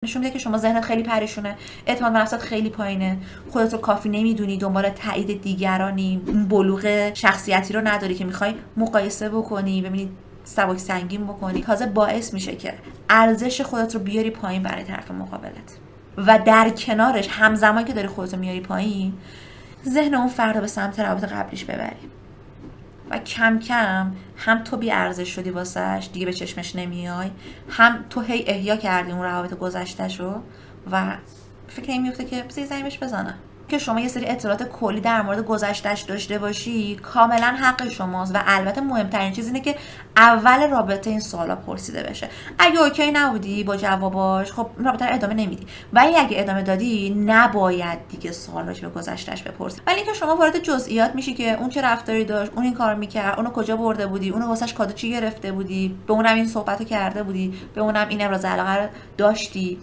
نشون میده که شما ذهنت خیلی پریشونه، اعتماد به نفست خیلی پایینه، خودت رو کافی نمیدونی، دنبال تایید دیگرانی، بلوغ شخصیتی رو نداری که میخوای مقایسه بکنی، ببینید سبک سنگین بکنی. تازه باعث میشه که ارزش خودت رو بیاری پایین برای طرف مقابلت و در کنارش همزمان که داری خودت رو میاری پایین، ذهن اون فرد رو به سمت روابط قبلیش ببری و کم کم هم تو بی ارزش شدی واسش، دیگه به چشمش نمیای، هم تو هی احیا کردی اون روابط گذشته‌شو و فکر نمیفته که بذار زنگ بهش بزنم. که شما یه سری اطلاعات کلی در مورد گذشته‌اش داشته باشی کاملا حق شماست و البته مهمترین چیز اینه که اول رابطه این سوالا پرسیده بشه. اگه اوکی نبودی با جواباش، خب رابطه رو ادامه نمیدی، ولی اگه ادامه دادی نباید دیگه سوالاش به گذشته‌اش بپرسی. ولی اینکه شما وارد جزئیات میشی که اون چه رفتاری داشت، اون این کار میکرد، اونو کجا برده بودی، اونو واسش کادو چی گرفته بودی، به اونم این صحبتو کرده بودی، به اونم این ابراز علاقه داشتی،